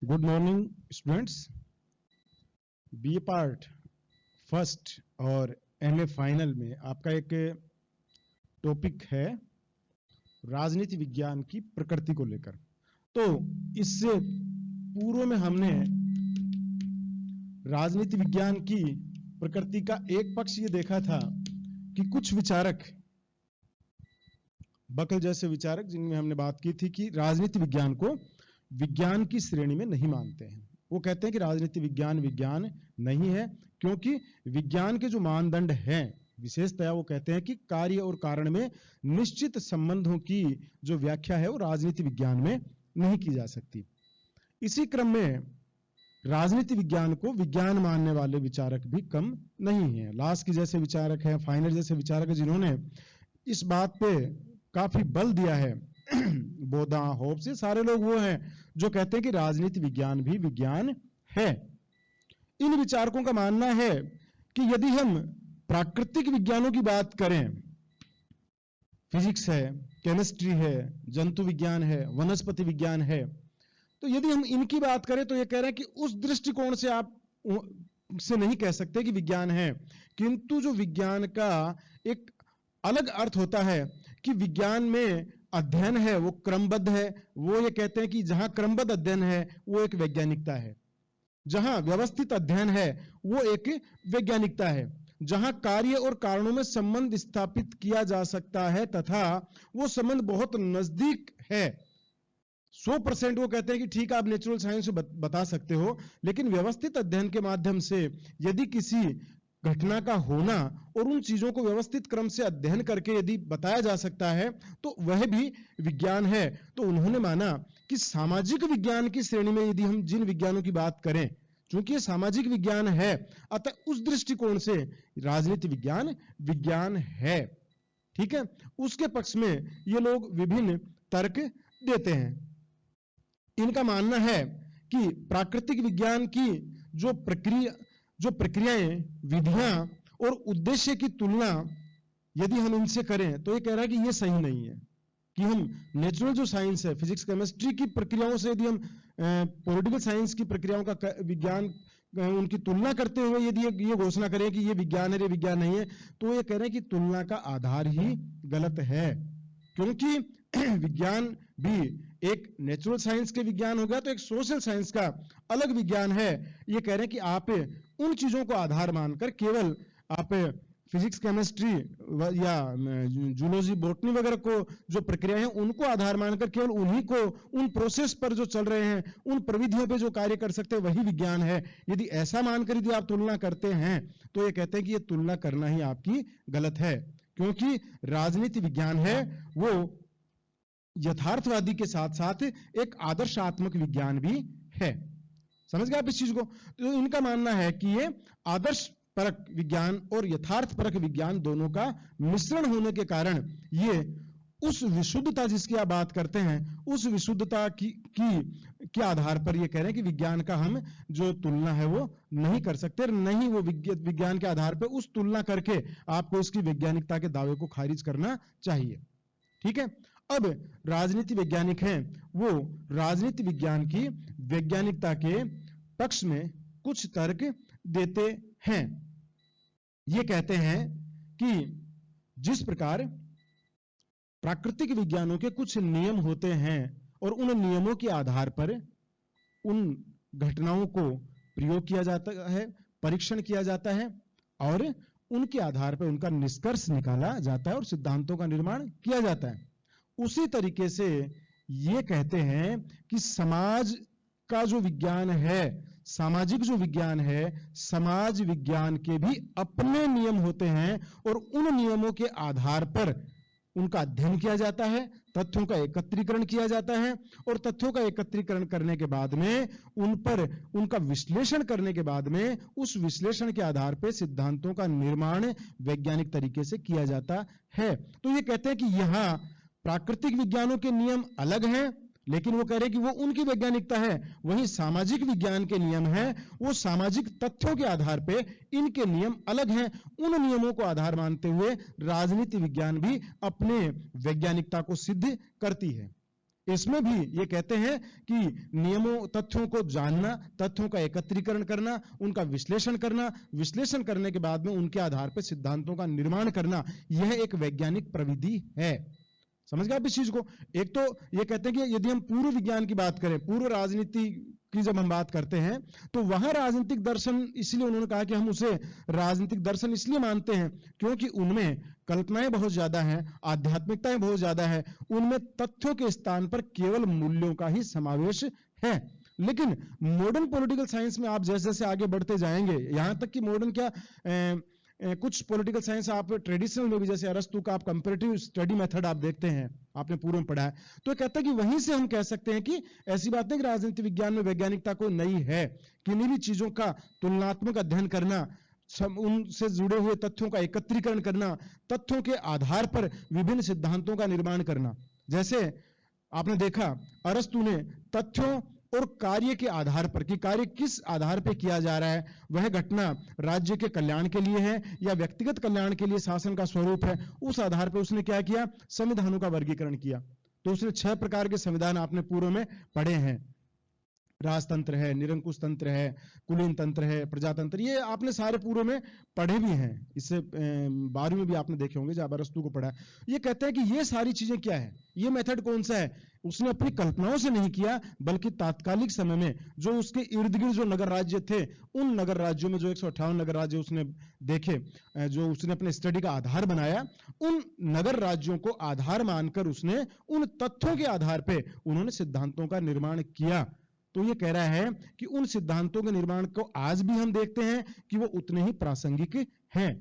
Good morning students. B part first और MA final में आपका एक टॉपिक है राजनीति विज्ञान की प्रकृति को लेकर। तो इससे पूर्व में हमने राजनीति विज्ञान की प्रकृति का एक पक्ष ये देखा था कि कुछ विचारक, बकल जैसे विचारक, जिनमें हमने बात की थी कि राजनीति विज्ञान को विज्ञान की श्रेणी में नहीं मानते हैं। वो कहते हैं कि राजनीति विज्ञान विज्ञान नहीं है, क्योंकि विज्ञान के जो मानदंड हैं, विशेषतया वो कहते हैं कि कार्य और कारण में निश्चित संबंधों की जो व्याख्या है वो राजनीति विज्ञान में नहीं की जा सकती। इसी क्रम में राजनीति विज्ञान को विज्ञान मानने वाले विचारक भी कम नहीं हैं। लास्की जैसे विचारक हैं, फाइनर जैसे विचारक हैं, जिन्होंने इस बात पे काफी बल दिया है। बोधा, होब्स, ये सारे लोग वो हैं जो कहते हैं कि राजनीति विज्ञान भी विज्ञान है। इन विचारकों का मानना है कि यदि हम प्राकृतिक विज्ञानों की बात करें, फिजिक्स है, केमिस्ट्री है, जंतु विज्ञान है, वनस्पति विज्ञान है, तो यदि हम इनकी बात करें तो ये कह रहे हैं कि उस दृष्टिकोण से आप से नहीं कह सकते कि विज्ञान है। किंतु जो विज्ञान का एक अलग अर्थ होता है कि विज्ञान में अध्ययन है वो क्रमबद्ध है। वो ये कहते हैं कि जहां क्रमबद्ध अध्ययन है वो एक वैज्ञानिकता है, जहां व्यवस्थित अध्ययन है वो एक वैज्ञानिकता है, जहां कार्य और कारणों में संबंध स्थापित किया जा सकता है तथा वो संबंध बहुत नजदीक है। 100% वो कहते हैं कि ठीक है, आप नेचुरल साइंस से बता सकते हो, लेकिन व्यवस्थित अध्ययन के माध्यम से यदि किसी घटना का होना और उन चीजों को व्यवस्थित क्रम से अध्ययन करके यदि बताया जा सकता है तो वह भी विज्ञान है। तो उन्होंने माना कि सामाजिक विज्ञान की श्रेणी में यदि हम जिन विज्ञानों की बात करें, चूंकि ये सामाजिक विज्ञान है, अतः उस दृष्टिकोण से राजनीति विज्ञान विज्ञान है। ठीक है, उसके पक्ष में ये लोग विभिन्न तर्क देते हैं। इनका मानना है कि प्राकृतिक विज्ञान की जो प्रक्रियाएं, विधियां और उद्देश्य की तुलना यदि हम इनसे करें तो ये कह रहा है कि ये सही नहीं है कि हम नेचुरल जो साइंस है, फिजिक्स, केमिस्ट्री की प्रक्रियाओं से यदि हम पॉलिटिकल साइंस की प्रक्रियाओं का विज्ञान उनकी तुलना करते हुए यदि ये घोषणा करें कि ये विज्ञान है, ये विज्ञान नहीं है, तो ये कह रहे हैं कि तुलना का आधार ही गलत है। क्योंकि विज्ञान भी एक नेचुरल साइंस के विज्ञान हो गया तो एक सोशल साइंस का अलग विज्ञान है। ये कह रहे हैं कि आप उन चीजों को आधार मानकर केवल आप फिजिक्स, केमिस्ट्री या जूलॉजी, बॉटनी वगैरह को जो प्रक्रिया है उनको आधार मानकर केवल उन्हीं को, उन प्रोसेस पर जो चल रहे हैं, उन प्रविधियों पे जो कार्य कर सकते हैं वही विज्ञान है। यदि ऐसा मानकर यदि आप तुलना करते हैं तो ये कहते हैं कि ये तुलना करना ही आपकी गलत है, क्योंकि राजनीति विज्ञान है वो यथार्थवादी के साथ साथ एक आदर्शात्मक विज्ञान भी है। समझ गए आप इस चीज को? तो इनका मानना है कि ये आदर्श परक विज्ञान और यथार्थ परक विज्ञान दोनों का मिश्रण होने के कारण ये उस विशुद्धता जिसकी आप बात करते हैं, उस विशुद्धता के आधार पर ये कह रहे हैं कि विज्ञान का हम जो तुलना है वो नहीं कर सकते, नहीं वो विज्ञान के आधार पर उस तुलना करके आपको उसकी वैज्ञानिकता के दावे को खारिज करना चाहिए। ठीक है, अब राजनीति वैज्ञानिक हैं, वो राजनीति विज्ञान की वैज्ञानिकता के पक्ष में कुछ तर्क देते हैं। ये कहते हैं कि जिस प्रकार प्राकृतिक विज्ञानों के कुछ नियम होते हैं और उन नियमों के आधार पर उन घटनाओं को प्रयोग किया जाता है, परीक्षण किया जाता है और उनके आधार पर उनका निष्कर्ष निकाला जाता है और सिद्धांतों का निर्माण किया जाता है। उसी तरीके से ये कहते हैं कि समाज का जो विज्ञान है, सामाजिक जो विज्ञान है, समाज विज्ञान के भी अपने नियम होते हैं और उन नियमों के आधार पर उनका अध्ययन किया जाता है, तथ्यों का एकत्रीकरण किया जाता है और तथ्यों का एकत्रीकरण करने के बाद में उन पर उनका विश्लेषण करने के बाद में उस विश्लेषण के आधार पर सिद्धांतों का निर्माण वैज्ञानिक तरीके से किया जाता है। तो ये कहते हैं कि यहां प्राकृतिक विज्ञानों के नियम अलग हैं, लेकिन वो कह रहे हैं कि वो उनकी वैज्ञानिकता है, वहीं सामाजिक विज्ञान के नियम हैं वो सामाजिक तथ्यों के आधार पे इनके नियम अलग हैं। उन नियमों को आधार मानते हुए राजनीति विज्ञान भी अपने वैज्ञानिकता को सिद्ध करती है। इसमें भी ये कहते हैं कि नियमों, तथ्यों को जानना, तथ्यों का एकत्रीकरण करना, उनका विश्लेषण करना, विश्लेषण करने के बाद में उनके आधार पर सिद्धांतों का निर्माण करना, यह एक वैज्ञानिक प्रविधि है। समझ गए आप इस चीज को? एक तो ये कहते हैं कि यदि हम पूर्व विज्ञान की बात करें, पूर्व राजनीति की जब हम बात करते हैं, तो वहां राजनीतिक दर्शन, इसलिए उन्होंने कहा कि हम उसे राजनीतिक दर्शन इसलिए मानते हैं क्योंकि उनमें कल्पनाएं बहुत ज्यादा हैं, आध्यात्मिकताएं बहुत ज्यादा है, उनमें तथ्यों के स्थान पर केवल मूल्यों का ही समावेश है। लेकिन मॉडर्न पॉलिटिकल साइंस में आप जैसे जैसे आगे बढ़ते जाएंगे, यहां तक कि मॉडर्न क्या, कुछ पॉलिटिकल साइंस आप ट्रेडिशनल में भी, जैसे अरस्तु का आप कंपैरेटिव स्टडी मेथड आप देखते हैं, आपने पूर्व में पढ़ा है, तो कहता है कि वहीं से हम कह सकते हैं कि ऐसी बात नहीं कि राजनीति विज्ञान में वैज्ञानिकता कोई नई है, किन्हीं भी चीजों का तुलनात्मक अध्ययन करना, उनसे जुड़े हुए तथ्यों का एकत्रीकरण करना, तथ्यों के आधार पर विभिन्न सिद्धांतों का निर्माण करना। जैसे आपने देखा अरस्तु ने तथ्यों और कार्य के आधार पर, कि कार्य किस आधार पर किया जा रहा है, वह घटना राज्य के कल्याण के लिए है या व्यक्तिगत कल्याण के लिए शासन का स्वरूप है, उस आधार पर उसने क्या किया, संविधानों का वर्गीकरण किया। तो उसने 6 प्रकार के संविधान आपने पूर्व में पढ़े हैं, राजतंत्र है, निरंकुश तंत्र है, कुलीन तंत्र है, प्रजातंत्र, ये आपने सारे पूर्व में पढ़े भी हैं, इससे 12वीं में भी आपने देखे होंगे जब अरस्तु को पढ़ा। ये कहते हैं कि ये सारी चीजें क्या है, ये मेथड कौन सा है, उसने अपनी कल्पनाओं से नहीं किया, बल्कि तात्कालिक समय में जो उसके इर्द गिर्द जो नगर राज्य थे, उन नगर राज्यों में जो 158 नगर राज्य उसने देखे, जो उसने अपने स्टडी का आधार बनाया, उन नगर राज्यों को आधार मानकर उसने उन तथ्यों के आधार पर उन्होंने सिद्धांतों का निर्माण किया। तो ये कह रहा है कि उन सिद्धांतों के निर्माण को आज भी हम देखते हैं कि वो उतने ही प्रासंगिक हैं।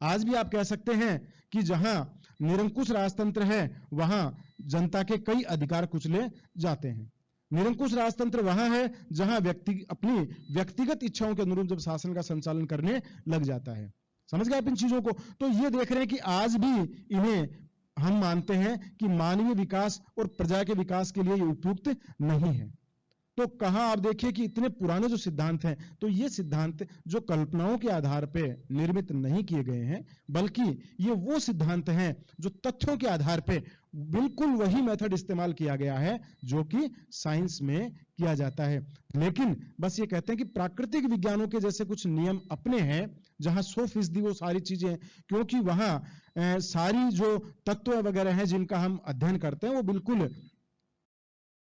आज भी आप कह सकते हैं कि जहां निरंकुश राजतंत्र है, वहां जनता के कई अधिकार कुचले जाते हैं। निरंकुश राजतंत्र वहां है जहां व्यक्ति अपनी व्यक्तिगत इच्छाओं के अनुरूप जब शासन का संचालन करने लग जाता है। समझ गए आप इन चीजों को? तो ये देख रहे हैं कि आज भी इन्हें हम मानते हैं कि मानवीय विकास और प्रजा के विकास के लिए ये उपयुक्त नहीं है। तो कहां आप देखिए कि इतने पुराने जो सिद्धांत हैं, तो ये सिद्धांत जो कल्पनाओं के आधार पर निर्मित नहीं किए गए हैं, बल्कि ये वो सिद्धांत हैं जो तथ्यों के आधार पर बिल्कुल वही मेथड इस्तेमाल किया गया है जो कि साइंस में किया जाता है। लेकिन बस ये कहते हैं कि प्राकृतिक विज्ञानों के जैसे कुछ नियम अपने हैं जहां 100% वो सारी चीजें, क्योंकि वहां सारी जो तत्व वगैरह हैं जिनका हम अध्ययन करते हैं, वो बिल्कुल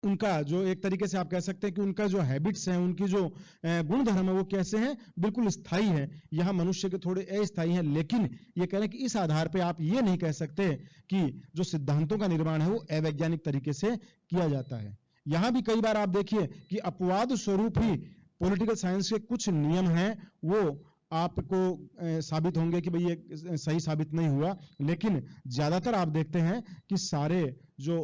उनका जो एक तरीके से आप कह सकते हैं कि उनका जो हैबिट्स हैं, उनकी जो गुण धर्म है, वो कैसे हैं, बिल्कुल स्थायी है। यहां मनुष्य के थोड़े अस्थायी हैं, लेकिन ये कह रहे हैं कि इस आधार पे आप ये नहीं कह सकते कि जो सिद्धांतों का निर्माण है वो अवैज्ञानिक तरीके से किया जाता है। यहां भी कई बार आप देखिए कि अपवाद स्वरूप ही पॉलिटिकल साइंस के कुछ नियम हैं, वो आपको साबित होंगे कि भाई ये सही साबित नहीं हुआ, लेकिन ज्यादातर आप देखते हैं कि सारे जो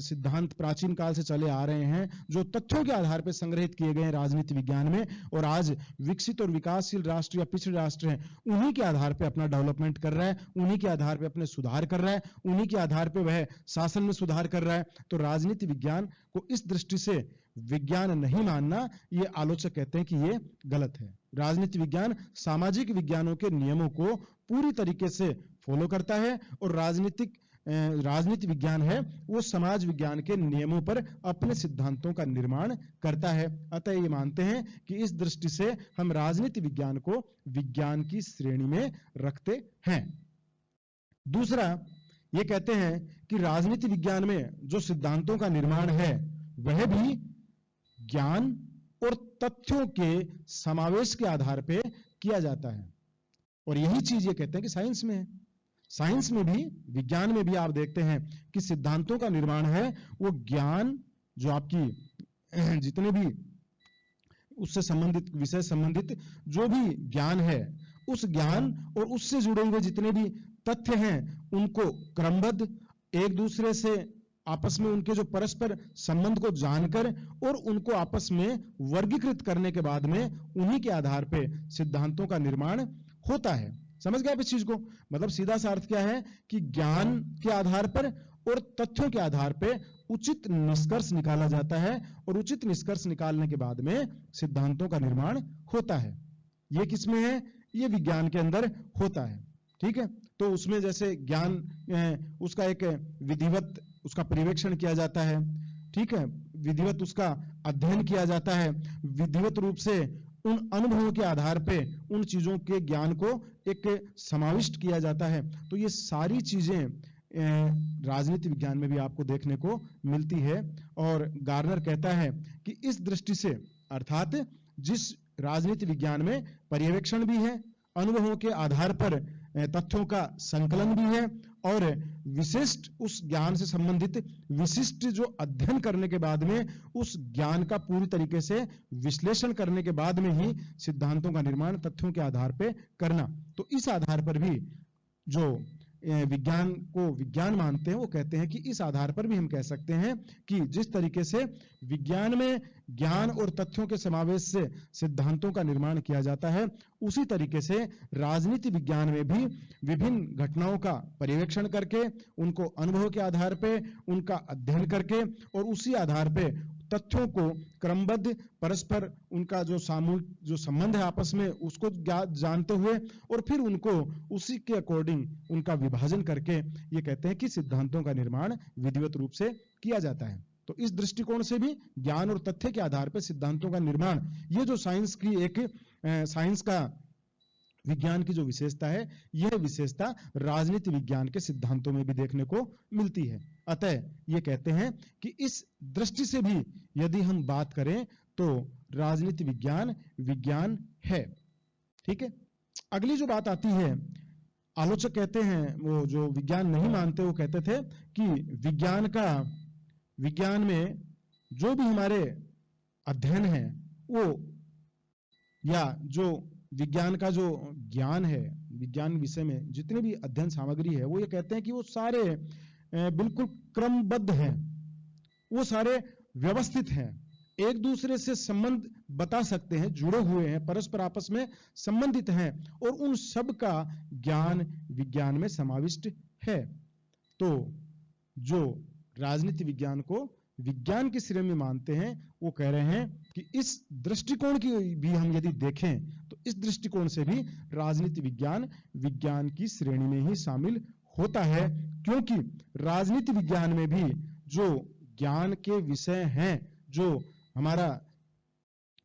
सिद्धांत प्राचीन काल से चले आ रहे हैं, जो तथ्यों के आधार पर संग्रहित किए गए हैं राजनीति विज्ञान में, और आज विकसित और विकासशील राष्ट्र या पिछड़े राष्ट्र हैं, उन्हीं के आधार पर अपना डेवलपमेंट कर रहा है, उन्हीं के आधार पर अपने सुधार कर रहा है, उन्हीं के आधार पर वह शासन में सुधार कर रहा है। तो राजनीति विज्ञान को इस दृष्टि से विज्ञान नहीं मानना, ये आलोचक कहते हैं कि ये गलत है। राजनीति विज्ञान सामाजिक विज्ञानों के नियमों को पूरी तरीके से फॉलो करता है, और राजनीति विज्ञान है वो समाज विज्ञान के नियमों पर अपने सिद्धांतों का निर्माण करता है। अतः ये मानते हैं कि इस दृष्टि से हम राजनीति विज्ञान को विज्ञान की श्रेणी में रखते हैं। दूसरा, ये कहते हैं कि राजनीति विज्ञान में जो सिद्धांतों का निर्माण है वह भी ज्ञान और तथ्यों के समावेश के आधार पर किया जाता है, और यही चीज ये कहते हैं कि साइंस में है। साइंस में भी, विज्ञान में भी आप देखते हैं कि सिद्धांतों का निर्माण है वो ज्ञान, जो आपकी जितने भी उससे संबंधित, विषय संबंधित जो भी ज्ञान है, उस ज्ञान और उससे जुड़े हुए जितने भी तथ्य हैं, उनको क्रमबद्ध एक दूसरे से आपस में उनके जो परस्पर संबंध को जानकर और उनको आपस में वर्गीकृत करने के बाद में उन्हीं के आधार पर सिद्धांतों का निर्माण होता है। समझ गए आप इस चीज को? मतलब सीधा सा अर्थ क्या है कि ज्ञान के आधार पर और तथ्यों के आधार पर उचित निष्कर्ष निकाला जाता है, और उचित निष्कर्ष निकालने के बाद में सिद्धांतों का निर्माण होता है। ये किसमें है? ये विज्ञान के अंदर होता है। ठीक है, तो उसमें जैसे ज्ञान, उसका एक विधिवत उसका पर्यवेक्षण किया जाता है, ठीक है, विधिवत उसका अध्ययन किया जाता है, विधिवत रूप से उन अनुभवों के आधार पे उन चीजों के ज्ञान को एक समाविष्ट किया जाता है। तो ये सारी चीजें राजनीति विज्ञान में भी आपको देखने को मिलती है। और गार्नर कहता है कि इस दृष्टि से, अर्थात जिस राजनीति विज्ञान में पर्यवेक्षण भी है, अनुभवों के आधार पर तथ्यों का संकलन भी है, और विशिष्ट उस ज्ञान से संबंधित विशिष्ट जो अध्ययन करने के बाद में उस ज्ञान का पूरी तरीके से विश्लेषण करने के बाद में ही सिद्धांतों का निर्माण तथ्यों के आधार पर करना। तो इस आधार पर भी जो विज्ञान को विज्ञान मानते हैं, वो कहते हैं कि इस आधार पर भी हम कह सकते हैं कि जिस तरीके से विज्ञान में ज्ञान और तथ्यों के समावेश से सिद्धांतों का निर्माण किया जाता है, उसी तरीके से राजनीति विज्ञान में भी विभिन्न घटनाओं का पर्यवेक्षण करके, उनको अनुभव के आधार पर उनका अध्ययन करके, और उसी आधार पर तथ्यों को क्रमबद्ध, परस्पर उनका जो सामूहिक जो संबंध है आपस में, उसको जानते हुए और फिर उनको उसी के अकॉर्डिंग उनका विभाजन करके ये कहते हैं कि सिद्धांतों का निर्माण विधिवत रूप से किया जाता है। तो इस दृष्टिकोण से भी ज्ञान और तथ्य के आधार पर सिद्धांतों का निर्माण, ये जो साइंस की एक साइंस का विज्ञान की जो विशेषता है, यह विशेषता राजनीति विज्ञान के सिद्धांतों में भी देखने को मिलती है। अतः ये कहते हैं कि इस दृष्टि से भी यदि हम बात करें तो राजनीति विज्ञान विज्ञान है। ठीक है, अगली जो बात आती है, आलोचक कहते हैं, वो जो विज्ञान नहीं मानते वो कहते थे कि विज्ञान में जो भी हमारे अध्ययन है वो, या जो विज्ञान का जो ज्ञान है, विज्ञान विषय में जितनी भी अध्ययन सामग्री है, वो ये कहते हैं कि वो सारे बिल्कुल क्रमबद्ध हैं, वो सारे व्यवस्थित हैं, एक दूसरे से संबंध बता सकते हैं, जुड़े हुए हैं, परस्पर आपस में संबंधित हैं, और उन सब का ज्ञान विज्ञान में समाविष्ट है। तो जो राजनीति विज्ञान को विज्ञान की श्रेणी में मानते हैं, वो कह रहे हैं कि इस दृष्टिकोण की भी हम यदि देखें तो इस दृष्टिकोण से भी राजनीति विज्ञान विज्ञान की श्रेणी में ही शामिल होता है, क्योंकि राजनीति विज्ञान में भी जो ज्ञान के विषय हैं, जो हमारा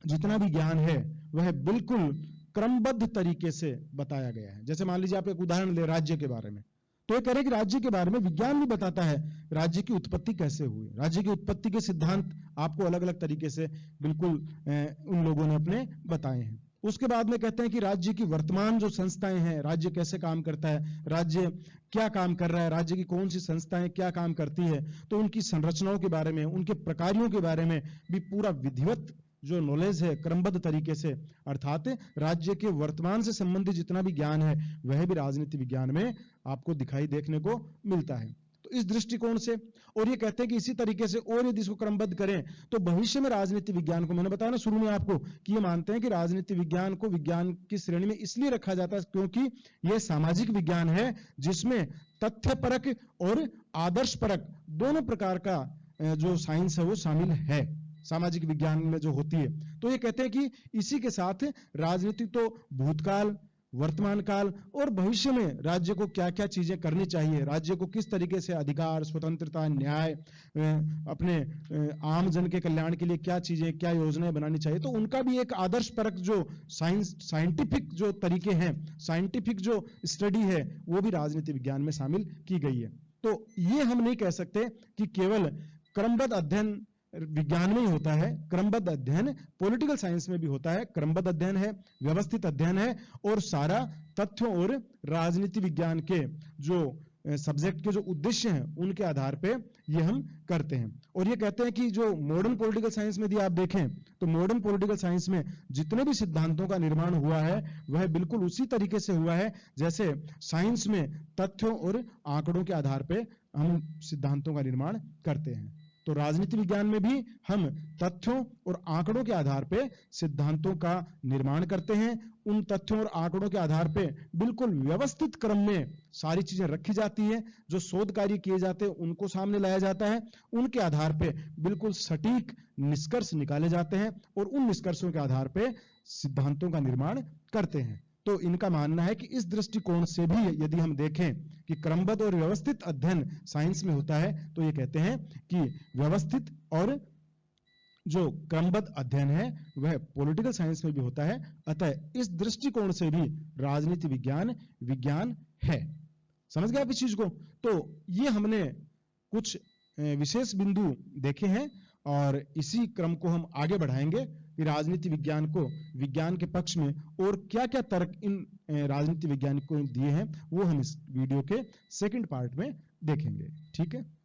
जितना भी ज्ञान है वह बिल्कुल क्रमबद्ध तरीके से बताया गया है। जैसे मान लीजिए आप एक उदाहरण ले राज्य के बारे में, तो ये कह रहे कि राज्य के बारे में विज्ञान भी बताता है राज्य की उत्पत्ति कैसे हुई, राज्य की उत्पत्ति के सिद्धांत आपको अलग अलग तरीके से बिल्कुल उन लोगों ने अपने बताए हैं। उसके बाद में कहते हैं कि राज्य की वर्तमान जो संस्थाएं हैं, राज्य कैसे काम करता है, राज्य क्या काम कर रहा है, राज्य की कौन सी संस्थाएं क्या काम करती है, तो उनकी संरचनाओं के बारे में, उनके प्रकारों के बारे में भी पूरा विधिवत जो नॉलेज है क्रमबद्ध तरीके से, अर्थात राज्य के वर्तमान से संबंधित जितना भी ज्ञान है वह भी राजनीति विज्ञान में आपको दिखाई देखने को मिलता है। तो इस दृष्टिकोण से, और ये कहते हैं कि इसी तरीके से और यदि इसको क्रमबद्ध करें तो भविष्य में राजनीति विज्ञान को, मैंने बताया ना शुरू में आपको कि ये मानते हैं कि राजनीति विज्ञान को विज्ञान की श्रेणी में इसलिए रखा जाता है क्योंकि यह सामाजिक विज्ञान है जिसमें तथ्यपरक और आदर्शपरक दोनों प्रकार का जो साइंस है वो शामिल है सामाजिक विज्ञान में जो होती है। तो ये कहते हैं कि इसी के साथ राजनीति तो भूतकाल, वर्तमान काल और भविष्य में राज्य को क्या क्या चीजें करनी चाहिए, राज्य को किस तरीके से अधिकार, स्वतंत्रता, न्याय, अपने आम जन के कल्याण के लिए क्या चीजें, क्या योजनाएं बनानी चाहिए, तो उनका भी एक आदर्श परक जो साइंटिफिक जो तरीके हैं, साइंटिफिक जो स्टडी है वो भी राजनीति विज्ञान में शामिल की गई है। तो ये हम नहीं कह सकते कि केवल क्रमबद्ध अध्ययन विज्ञान में ही होता है, क्रमबद्ध अध्ययन पॉलिटिकल साइंस में भी होता है, क्रमबद्ध अध्ययन है, व्यवस्थित अध्ययन है, और सारा तथ्यों और राजनीति विज्ञान के जो सब्जेक्ट के जो उद्देश्य हैं उनके आधार पे ये हम करते हैं। और ये कहते हैं कि जो मॉडर्न पॉलिटिकल साइंस में यदि आप देखें तो मॉडर्न पॉलिटिकल साइंस में जितने भी सिद्धांतों का निर्माण हुआ है वह बिल्कुल उसी तरीके से हुआ है जैसे साइंस में तथ्यों और आंकड़ों के आधार पे हम सिद्धांतों का निर्माण करते हैं। तो राजनीति विज्ञान में भी हम तथ्यों और आंकड़ों के आधार पे सिद्धांतों का निर्माण करते हैं। उन तथ्यों और आंकड़ों के आधार पे बिल्कुल व्यवस्थित क्रम में सारी चीजें रखी जाती है, जो शोध कार्य किए जाते हैं उनको सामने लाया जाता है, उनके आधार पे बिल्कुल सटीक निष्कर्ष निकाले जाते हैं और उन निष्कर्षों के आधार पे सिद्धांतों का निर्माण करते हैं। तो इनका मानना है कि इस दृष्टिकोण से भी यदि हम देखें कि क्रमबद्ध और व्यवस्थित अध्ययन साइंस में होता है, तो ये कहते हैं कि व्यवस्थित और जो क्रमबद्ध अध्ययन है वह पॉलिटिकल साइंस में भी होता है। अतः इस दृष्टिकोण से भी राजनीति विज्ञान विज्ञान है। समझ गए आप इस चीज को? तो ये हमने कुछ विशेष बिंदु देखे हैं और इसी क्रम को हम आगे बढ़ाएंगे कि राजनीति विज्ञान को विज्ञान के पक्ष में और क्या-क्या तर्क इन राजनीति वैज्ञानिकों ने दिए हैं वो हम इस वीडियो के सेकंड पार्ट में देखेंगे। ठीक है।